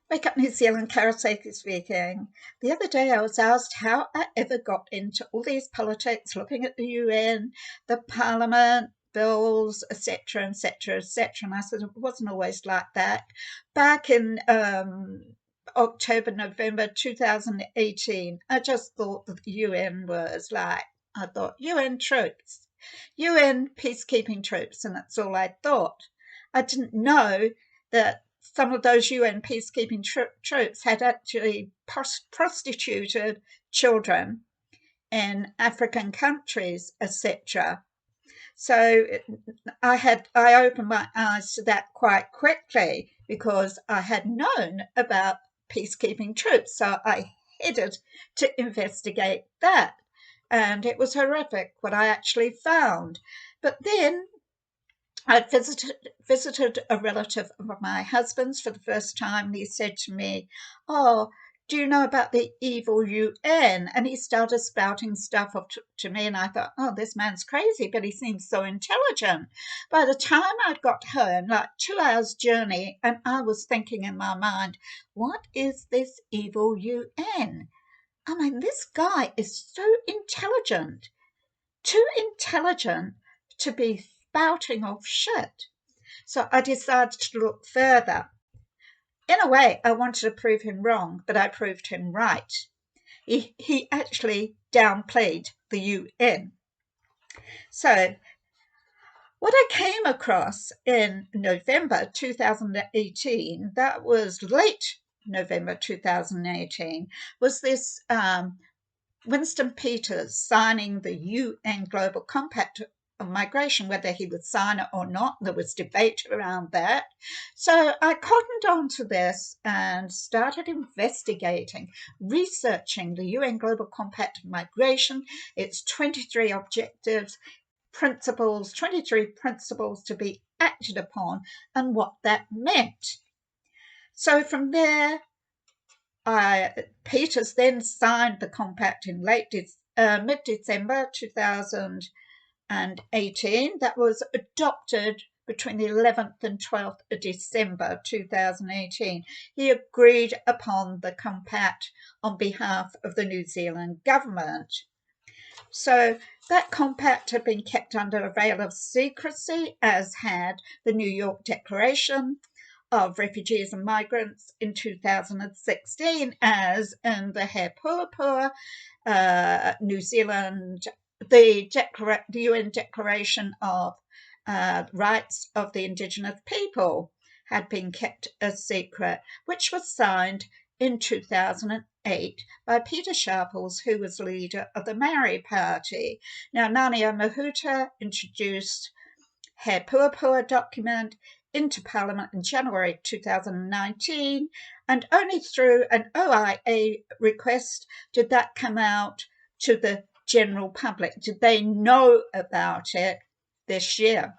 Wake Up New Zealand, Carol Sakey speaking. The other day I was asked how I ever got into all these politics, looking at the UN, the Parliament, bills, etc., etc., etc. And I said it wasn't always like that. Back in October, November 2018, I just thought that the UN was like, I thought UN troops, UN peacekeeping troops, and that's all I thought. I didn't know that some of those UN peacekeeping troops had actually prostituted children in African countries, etc. So I opened my eyes to that quite quickly because I had known about peacekeeping troops. So I headed to investigate that. And it was horrific what I actually found. But then I visited a relative of my husband's for the first time, and he said to me, "Oh, do you know about the evil UN?" And he started spouting stuff up to me, and I thought, "Oh, this man's crazy," but he seems so intelligent. By the time I'd got home, like 2 hours journey, and I was thinking in my mind, what is this evil UN? I mean, this guy is so intelligent, too intelligent to be spouting off shit. So I decided to look further. In a way, I wanted to prove him wrong, but I proved him right. He actually downplayed the UN. So what I came across in November 2018, that was late November 2018, was this Winston Peters signing the UN Global Compact on migration, whether he would sign it or not. There was debate around that. So I cottoned on to this and started investigating, researching the UN Global Compact on migration, its 23 objectives, principles, 23 principles to be acted upon, and what that meant. So from there, Peters then signed the compact in mid-December 2018. That was adopted between the 11th and 12th of December 2018. He agreed upon the compact on behalf of the New Zealand government. So that compact had been kept under a veil of secrecy, as had the New York Declaration of Refugees and Migrants in 2016, as in the He Puapua, New Zealand, the UN Declaration of Rights of the Indigenous People had been kept a secret, which was signed in 2008 by Peter Sharples, who was leader of the Maori Party. Now, Nania Mahuta introduced He Puapua document into Parliament in January 2019, and only through an OIA request did that come out to the general public. Did they know about it this year?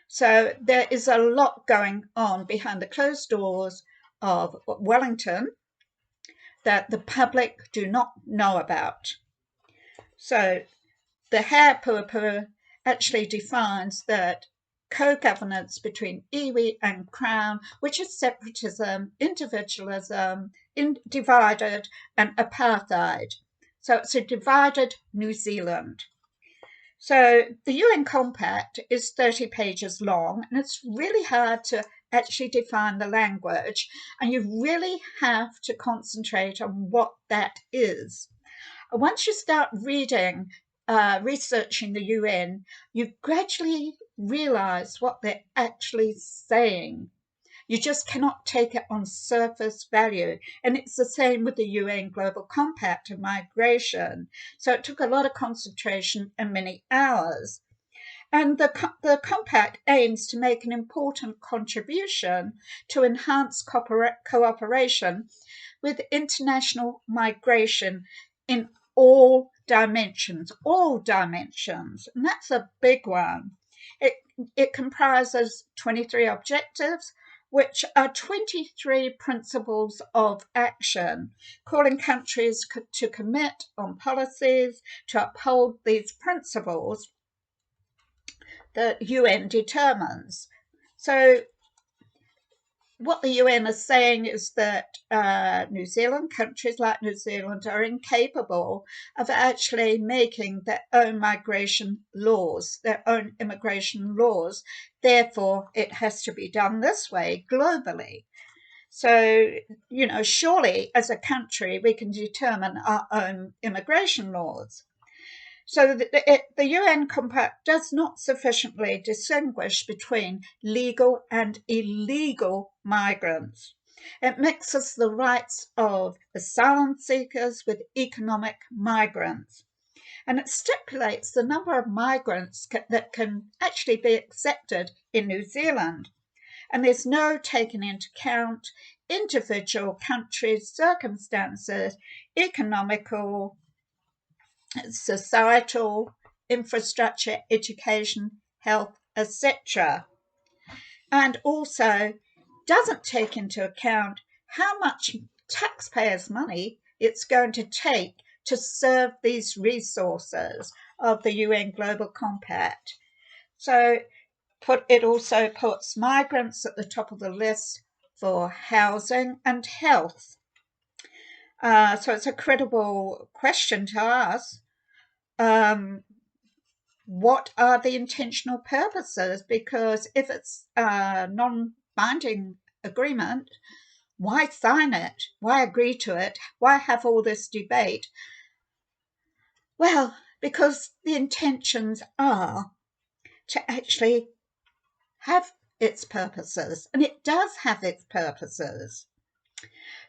So there is a lot going on behind the closed doors of Wellington that the public do not know about. So the He Puapua actually defines that co-governance between iwi and Crown, which is separatism, individualism, divided, and apartheid. So it's a divided New Zealand. So the UN Compact is 30 pages long, and it's really hard to actually define the language, and you really have to concentrate on what that is. Once you start reading, researching the UN, you gradually realize what they're actually saying. You just cannot take it on surface value. And it's the same with the UN Global Compact of migration. So it took a lot of concentration and many hours. And the compact aims to make an important contribution to enhance cooperation with international migration in all dimensions, and that's a big one. It comprises 23 objectives, which are 23 principles of action, calling countries to commit on policies to uphold these principles that UN determines. So what the UN is saying is that New Zealand, countries like New Zealand, are incapable of actually making their own migration laws, their own immigration laws. Therefore, it has to be done this way globally. So, surely as a country, we can determine our own immigration laws. So the UN Compact does not sufficiently distinguish between legal and illegal migrants. It mixes the rights of asylum seekers with economic migrants. And it stipulates the number of migrants that can actually be accepted in New Zealand. And there's no taking into account individual countries' circumstances, economical, societal, infrastructure, education, health, etc. And also doesn't take into account how much taxpayers' money it's going to take to serve these resources of the UN Global Compact. So it also puts migrants at the top of the list for housing and health. So it's a credible question to ask. What are the intentional purposes? Because if it's a non-binding agreement, why sign it? Why agree to it? Why have all this debate? Well, because the intentions are to actually have its purposes, and it does have its purposes.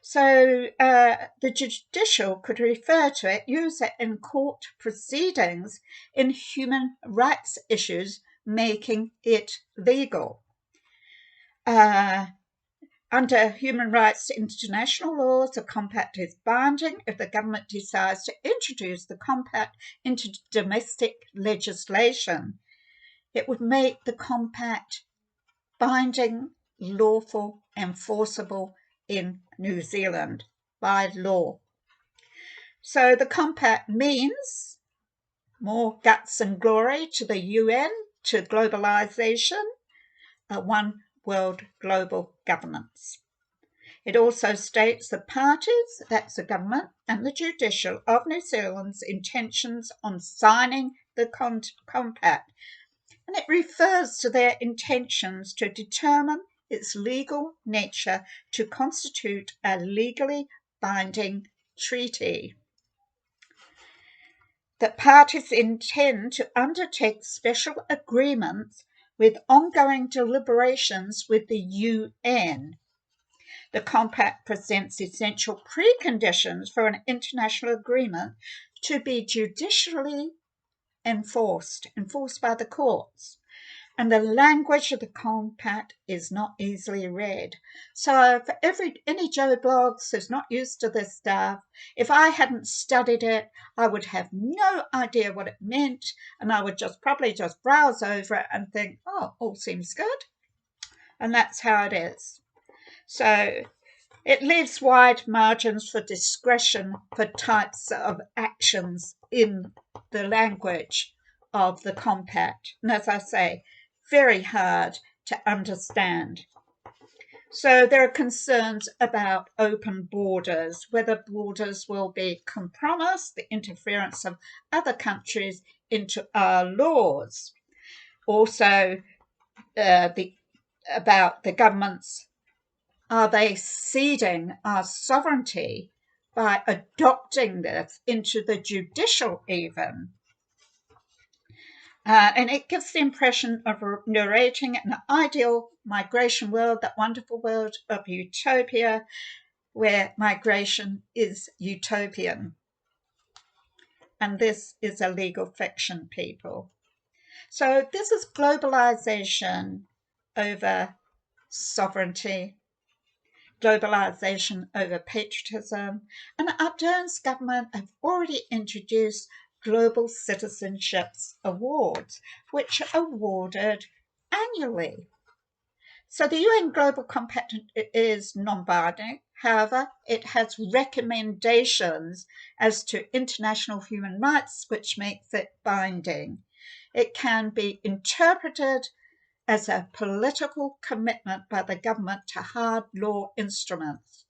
So the judicial could refer to it, use it in court proceedings in human rights issues, making it legal. Under human rights international laws, the compact is binding if the government decides to introduce the compact into domestic legislation. It would make the compact binding, lawful, enforceable in New Zealand by law. So the compact means more guts and glory to the UN, to globalisation, one world global governance. It also states the parties, that's the government and the judicial of New Zealand's intentions on signing the compact. And it refers to their intentions to determine its legal nature to constitute a legally binding treaty. The parties intend to undertake special agreements with ongoing deliberations with the UN. The compact presents essential preconditions for an international agreement to be judicially enforced by the courts. And the language of the compact is not easily read. So for any Joe Blogs who's not used to this stuff, if I hadn't studied it, I would have no idea what it meant, and I would probably just browse over it and think, oh, all seems good. And that's how it is. So it leaves wide margins for discretion for types of actions in the language of the compact. And as I say, very hard to understand. So there are concerns about open borders, whether borders will be compromised, the interference of other countries into our laws. Also, about the governments, are they ceding our sovereignty by adopting this into the judicial even? And it gives the impression of narrating an ideal migration world, that wonderful world of utopia, where migration is utopian. And this is a legal fiction, people. So this is globalization over sovereignty, globalization over patriotism, and Ardern's government have already introduced Global Citizenships Awards, which are awarded annually. So the UN Global Compact is non-binding. However, it has recommendations as to international human rights, which makes it binding. It can be interpreted as a political commitment by the government to hard law instruments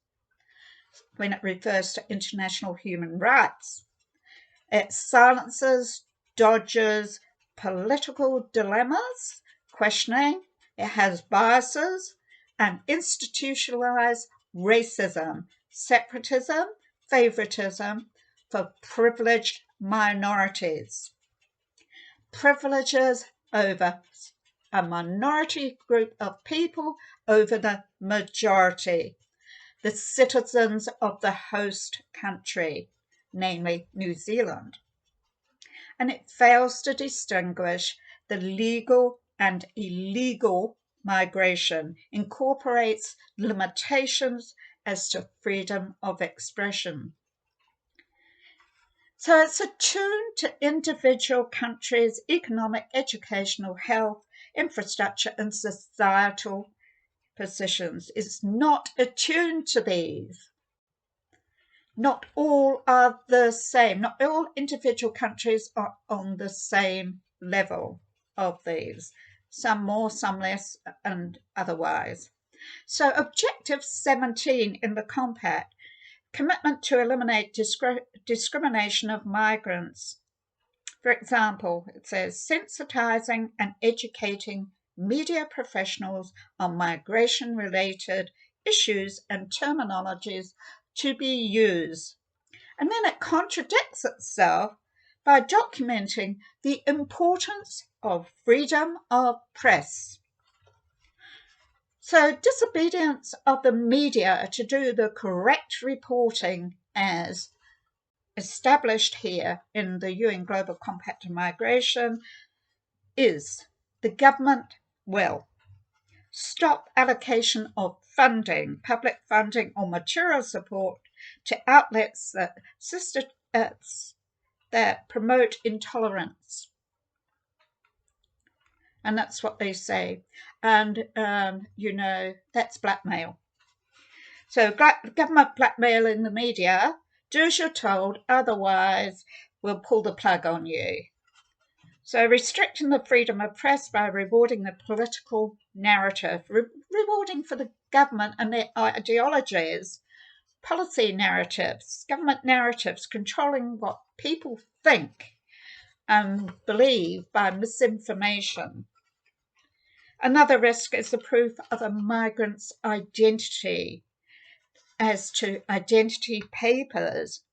when it refers to international human rights. It silences, dodges political dilemmas, questioning. It has biases and institutionalized racism, separatism, favoritism for privileged minorities. Privileges over a minority group of people over the majority, the citizens of the host country, namely New Zealand. And it fails to distinguish the legal and illegal migration, incorporates limitations as to freedom of expression. So it's attuned to individual countries' economic, educational, health, infrastructure, and societal positions. It's not attuned to these. Not all are the same. Not all individual countries are on the same level of these. Some more, some less, and otherwise. So Objective 17 in the Compact, commitment to eliminate discrimination of migrants. For example, it says sensitizing and educating media professionals on migration-related issues and terminologies to be used. And then it contradicts itself by documenting the importance of freedom of press. So disobedience of the media to do the correct reporting as established here in the UN Global Compact on Migration is the government will stop allocation of funding, public funding or material support to outlets that promote intolerance. And that's what they say. And, that's blackmail. So government blackmail in the media, do as you're told, otherwise we'll pull the plug on you. So restricting the freedom of press by rewarding the political narrative, rewarding for the government and their ideologies, policy narratives, government narratives, controlling what people think and believe by misinformation. Another risk is the proof of a migrant's identity as to identity papers.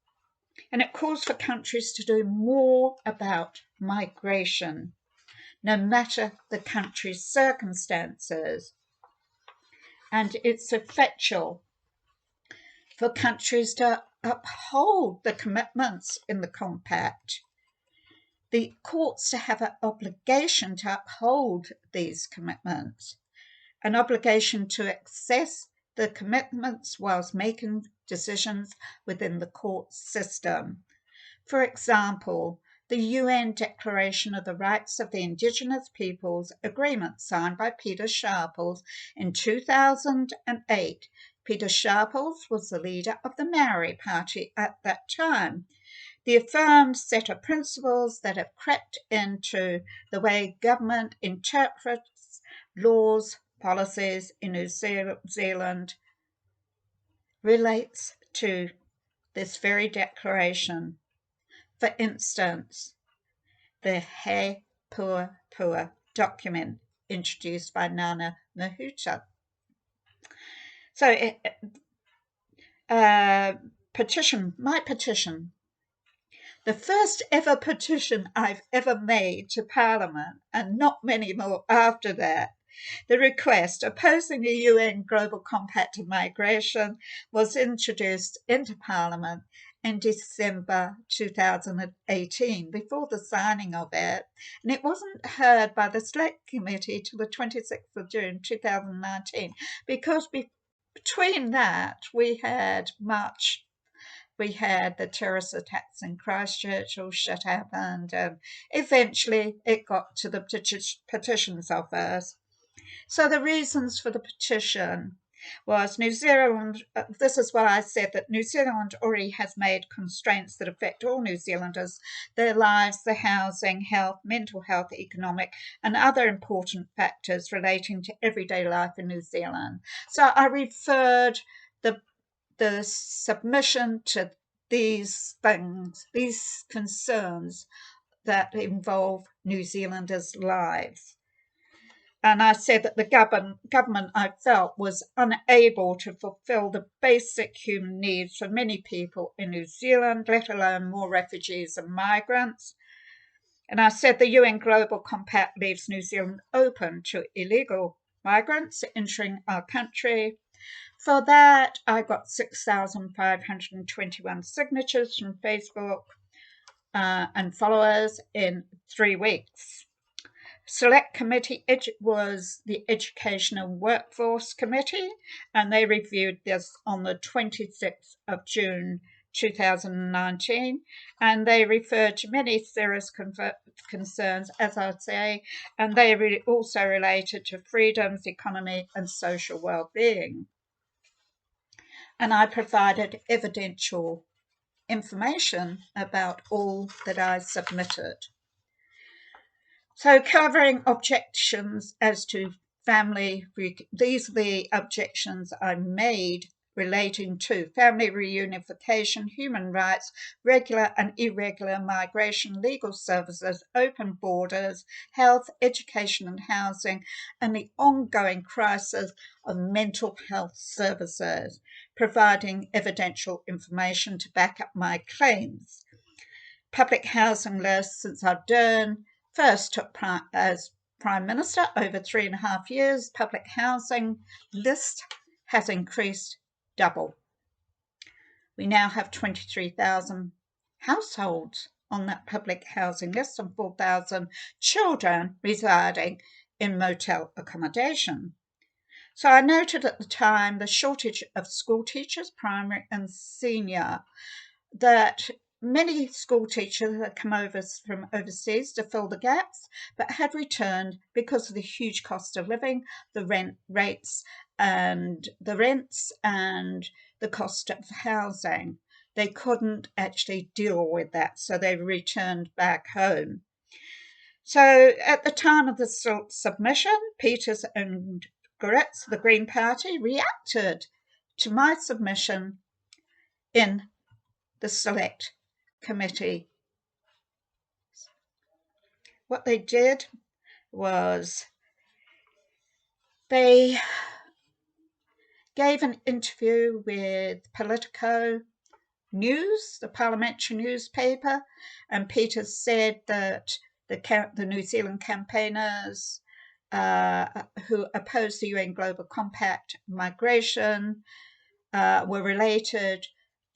And it calls for countries to do more about migration, no matter the country's circumstances. And it's effectual for countries to uphold the commitments in the Compact. The courts to have an obligation to uphold these commitments, an obligation to assess the commitments whilst making decisions within the court system. For example, the UN Declaration of the Rights of the Indigenous Peoples Agreement signed by Peter Sharples in 2008. Peter Sharples was the leader of the Maori Party at that time. The affirmed set of principles that have crept into the way government interprets laws, policies in New Zealand relates to this very declaration. For instance, the He Puapua document introduced by Nana Mahuta. So, my petition, the first ever petition I've ever made to Parliament, and not many more after that. The request opposing the UN Global Compact on Migration was introduced into Parliament in December 2018, before the signing of it, and it wasn't heard by the Select Committee till the 26th of June 2019, because between that we had the terrorist attacks in Christchurch, all shit happened, and eventually it got to the petitions office. So the reasons for the petition. was New Zealand. This is what I said, that New Zealand already has made constraints that affect all New Zealanders, their lives, their housing, health, mental health, economic, and other important factors relating to everyday life in New Zealand. So I referred the submission to these things, these concerns that involve New Zealanders' lives. And I said that the government, I felt, was unable to fulfil the basic human needs for many people in New Zealand, let alone more refugees and migrants. And I said the UN Global Compact leaves New Zealand open to illegal migrants entering our country. For that, I got 6,521 signatures from Facebook and followers in 3 weeks. Select committee was the Education and Workforce Committee, and they reviewed this on the 26th of June 2019, and they referred to many serious concerns, as I say, and they also related to freedoms, economy, and social well-being. And I provided evidential information about all that I submitted. So covering objections as to family, these are the objections I made relating to family reunification, human rights, regular and irregular migration, legal services, open borders, health, education and housing, and the ongoing crisis of mental health services, providing evidential information to back up my claims. Public housing lists since Ardern first took as Prime Minister over 3.5 years. Public housing list has increased double. We now have 23,000 households on that public housing list and 4,000 children residing in motel accommodation. So I noted at the time the shortage of school teachers, primary and senior, that many school teachers had come over from overseas to fill the gaps, but had returned because of the huge cost of living, the rents and the cost of housing. They couldn't actually deal with that, so they returned back home. So at the time of the submission, Peters and Goretz, the Green Party, reacted to my submission in the Select Committee. What they did was they gave an interview with Politico News, the parliamentary newspaper, and Peters said that the New Zealand campaigners who opposed the UN Global Compact migration were related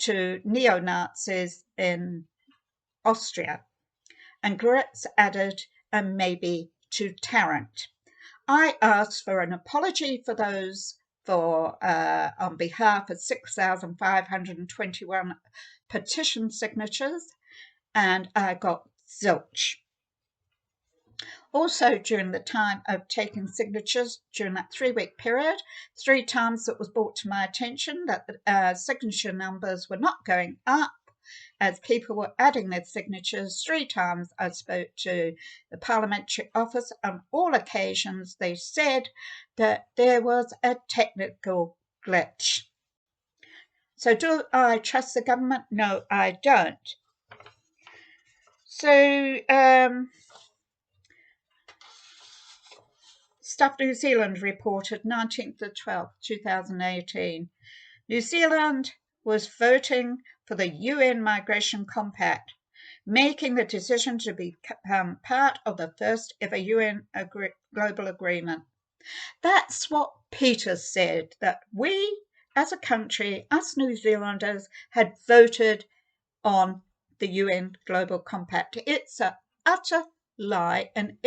to neo-Nazis in Austria. And Goretz added, and maybe to Tarrant. I asked for an apology for those on behalf of 6,521 petition signatures, and I got zilch. Also, during the time of taking signatures, during that 3-week period, 3 times it was brought to my attention that the signature numbers were not going up as people were adding their signatures. 3 times I spoke to the parliamentary office. On all occasions, they said that there was a technical glitch. So do I trust the government? No, I don't. So Stuff New Zealand reported 19th of 12th, 2018. New Zealand was voting for the UN Migration Compact, making the decision to become part of the first ever UN global agreement. That's what Peters said, that we as a country, us New Zealanders, had voted on the UN Global Compact. It's an utter lie and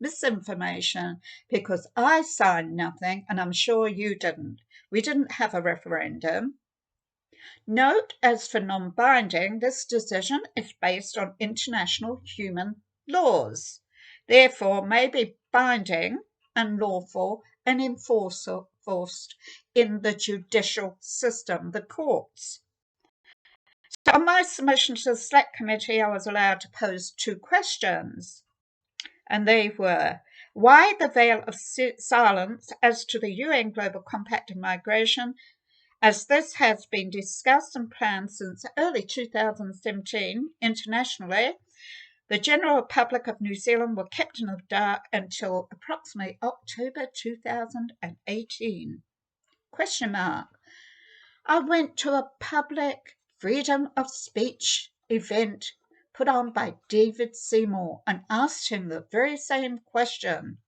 misinformation, because I signed nothing and I'm sure you didn't. We didn't have a referendum. Note, as for non-binding, this decision is based on international human laws, therefore may be binding and lawful and enforceable enforced in the judicial system, the courts. So on my submission to the Select Committee, I was allowed to pose 2 questions, and they were: why the veil of silence as to the UN Global Compact on Migration, as this has been discussed and planned since early 2017 internationally? The general public of New Zealand were kept in the dark until approximately October 2018. Question mark. I went to a public freedom of speech event put on by David Seymour and asked him the very same question.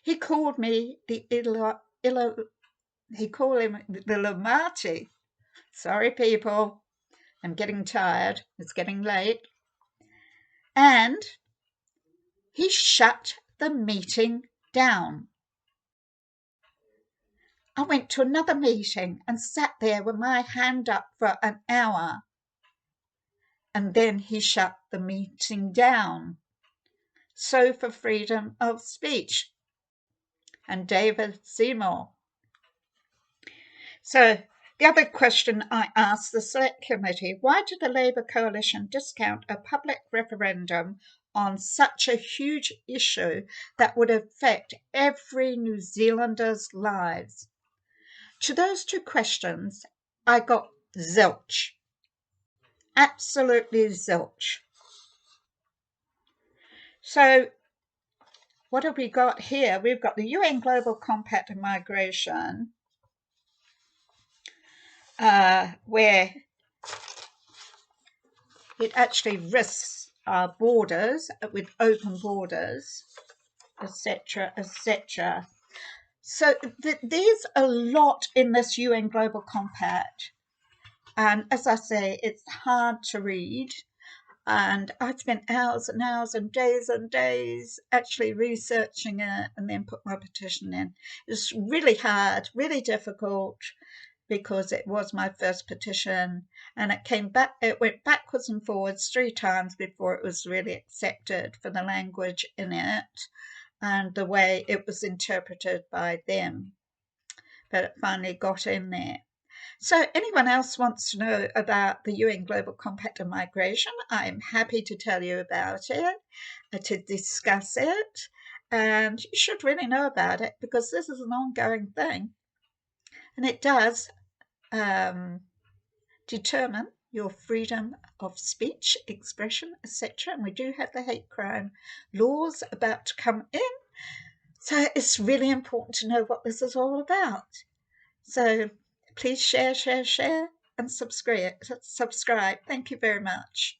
He called me the Illuminati. Sorry, people, I'm getting tired. It's getting late. And he shut the meeting down. I went to another meeting and sat there with my hand up for an hour. And then he shut the meeting down. So for freedom of speech. And David Seymour. So the other question I asked the Select Committee: why did the Labour coalition discount a public referendum on such a huge issue that would affect every New Zealander's lives? To those 2 questions, I got zilch. Absolutely zilch. So what have we got here? We've got the UN Global Compact on Migration, where it actually risks our borders with open borders, etc., etc. So there's a lot in this UN Global Compact, and as I say, it's hard to read, and I spent hours and hours and days actually researching it and then put my petition in. It's really hard, really difficult, because it was my first petition, and it went backwards and forwards 3 times before it was really accepted for the language in it and the way it was interpreted by them. But it finally got in there. So anyone else wants to know about the UN Global Compact on Migration, I'm happy to tell you about it, to discuss it, and you should really know about it because this is an ongoing thing. And it does determine your freedom of speech, expression, etc. And we do have the hate crime laws about to come in. So it's really important to know what this is all about. So please share, and subscribe. Thank you very much.